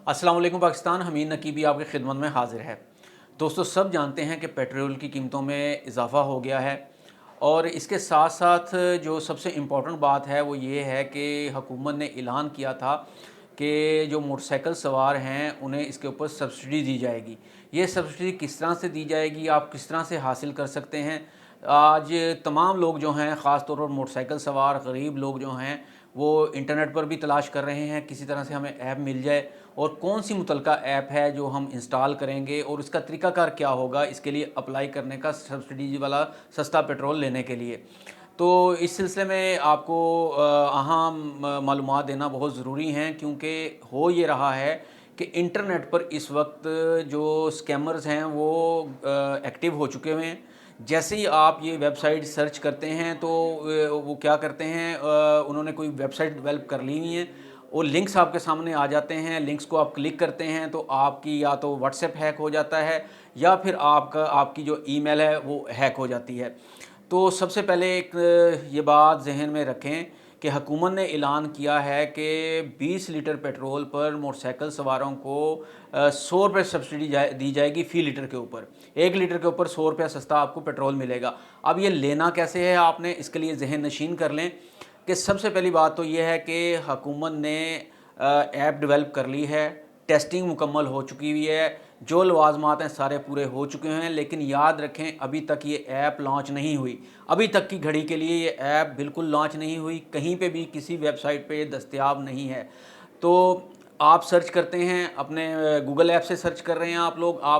अस्सलाम वालेकुम पाकिस्तान। हमीद नकीबी आपकी खिदमत में हाजिर है। दोस्तों, सब जानते हैं कि पेट्रोल की कीमतों में इजाफ़ा हो गया है और इसके साथ साथ जो सबसे इम्पोर्टेंट बात है वो ये है कि हुकूमत ने ऐलान किया था कि जो मोटरसाइकिल सवार हैं उन्हें इसके ऊपर सब्सिडी दी जाएगी। ये सब्सिडी किस तरह से दी जाएगी, आप किस तरह से हासिल कर सकते हैं? आज तमाम लोग जो हैं, ख़ास तौर पर मोटरसाइकिल सवार गरीब लोग जो हैं, वो इंटरनेट पर भी तलाश कर रहे हैं किसी तरह से हमें ऐप मिल जाए और कौन सी मुतलका ऐप है जो हम इंस्टॉल करेंगे और इसका तरीक़ाकार क्या होगा इसके लिए अप्लाई करने का, सब्सिडी वाला सस्ता पेट्रोल लेने के लिए। तो इस सिलसिले में आपको अहम मालूमात देना बहुत ज़रूरी हैं, क्योंकि हो ये रहा है कि इंटरनेट पर इस वक्त जो स्कैमर्स हैं वो एक्टिव हो चुके हुए हैं। जैसे ही आप ये वेबसाइट सर्च करते हैं तो वो क्या करते हैं, उन्होंने कोई वेबसाइट डेवलप कर ली हुई है और लिंक्स आपके सामने आ जाते हैं। लिंक्स को आप क्लिक करते हैं तो आपकी या तो व्हाट्सएप हैक हो जाता है या फिर आपकी जो ईमेल है वो हैक हो जाती है। तो सबसे पहले एक ये बात जहन में रखें कि हुकूमत ने ऐलान किया है कि 20 लीटर पेट्रोल पर मोटरसाइकिल सवारों को 100 रुपये सब्सिडी दी जाएगी फ़ी लीटर के ऊपर। 1 लीटर के ऊपर 100 रुपया सस्ता आपको पेट्रोल मिलेगा। अब ये लेना कैसे है, आपने इसके लिए जहन नशीन कर लें कि सबसे पहली बात तो ये है कि हुकूमत ने ऐप डेवलप कर ली है, टेस्टिंग मुकम्मल हो चुकी हुई है, जो लवाजमात हैं सारे पूरे हो चुके हैं। लेकिन याद रखें, अभी तक ये ऐप लॉन्च नहीं हुई। अभी तक की घड़ी के लिए ये ऐप बिल्कुल लॉन्च नहीं हुई, कहीं पे भी किसी वेबसाइट पे दस्तयाब नहीं है। तो आप सर्च करते हैं, अपने गूगल ऐप से सर्च कर रहे हैं आप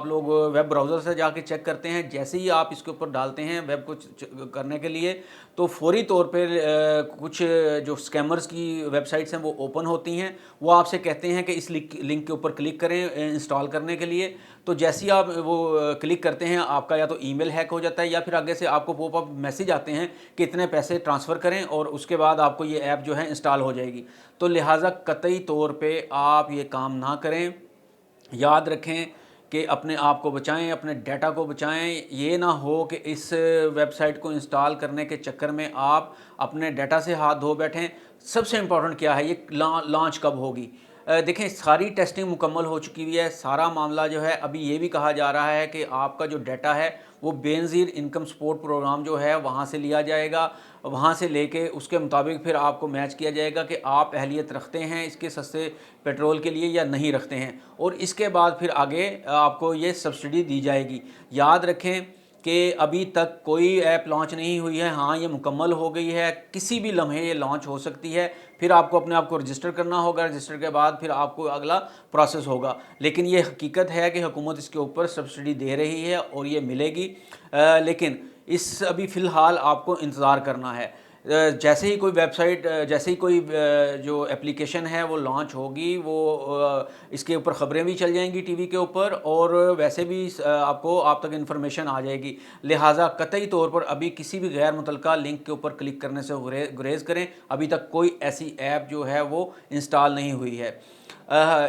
लोग वेब ब्राउज़र से जाके चेक करते हैं। जैसे ही आप इसके ऊपर डालते हैं वेब को करने के लिए, तो फौरी तौर पे कुछ जो स्कैमर्स की वेबसाइट्स हैं वो ओपन होती हैं। वो आपसे कहते हैं कि इस लिंक के ऊपर क्लिक करें इंस्टॉल करने के लिए। तो जैसे ही आप वो क्लिक करते हैं, आपका या तो ईमेल हैक हो जाता है या फिर आगे से आपको पॉपअप मैसेज आते हैं कि इतने पैसे ट्रांसफ़र करें और उसके बाद आपको ये ऐप जो है इंस्टॉल हो जाएगी। तो लिहाजा कतई तौर पे आप ये काम ना करें। याद रखें कि अपने आप को बचाएं, अपने डाटा को बचाएं। ये ना हो कि इस वेबसाइट को इंस्टॉल करने के चक्कर में आप अपने डाटा से हाथ धो बैठें। सबसे इम्पोर्टेंट क्या है, ये लॉन्च कब होगी? देखें, सारी टेस्टिंग मुकम्मल हो चुकी हुई है, सारा मामला जो है। अभी ये भी कहा जा रहा है कि आपका जो डाटा है वो बेनज़ीर इनकम सपोर्ट प्रोग्राम जो है वहाँ से लिया जाएगा। वहाँ से लेके उसके मुताबिक फिर आपको मैच किया जाएगा कि आप अहलियत रखते हैं इसके सस्ते पेट्रोल के लिए या नहीं रखते हैं, और इसके बाद फिर आगे आपको ये सब्सिडी दी जाएगी। याद रखें कि अभी तक कोई ऐप लॉन्च नहीं हुई है। हाँ, ये मुकम्मल हो गई है, किसी भी लम्हे ये लॉन्च हो सकती है। फिर आपको अपने आप को रजिस्टर करना होगा, रजिस्टर के बाद फिर आपको अगला प्रोसेस होगा। लेकिन ये हकीकत है कि हुकूमत इसके ऊपर सब्सिडी दे रही है और ये मिलेगी। लेकिन इस अभी फ़िलहाल आपको इंतज़ार करना है। जैसे ही कोई वेबसाइट, जैसे ही कोई जो एप्लीकेशन है वो लॉन्च होगी, वो इसके ऊपर ख़बरें भी चल जाएंगी टीवी के ऊपर, और वैसे भी आपको आप तक इन्फॉर्मेशन आ जाएगी। लिहाजा कतई तौर पर अभी किसी भी गैर मुतलका लिंक के ऊपर क्लिक करने से गुरेज करें। अभी तक कोई ऐसी ऐप जो है वो इंस्टॉल नहीं हुई है।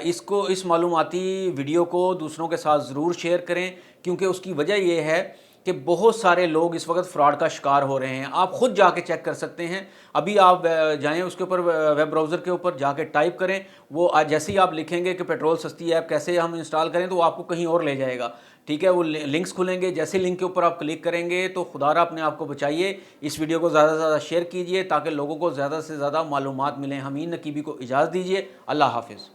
इस मालूमाती वीडियो को दूसरों के साथ ज़रूर शेयर करें, क्योंकि उसकी वजह यह है कि बहुत सारे लोग इस वक्त फ्रॉड का शिकार हो रहे हैं। आप खुद जाके चेक कर सकते हैं। अभी आप जाएं उसके ऊपर, वेब ब्राउज़र के ऊपर जाके टाइप करें। वो जैसे ही आप लिखेंगे कि पेट्रोल सस्ती ऐप कैसे हम इंस्टॉल करें, तो वो आपको कहीं और ले जाएगा। ठीक है, वो लिंक्स खुलेंगे। जैसे लिंक के ऊपर आप क्लिक करेंगे तो खुदारा अपने आप को बचाइए। इस वीडियो को ज़्यादा से ज़्यादा शेयर कीजिए ताकि लोगों को ज़्यादा से ज़्यादा मालूमात मिलें। हमीद नकीबी को इजाज़त दीजिए। अल्लाह हाफिज़।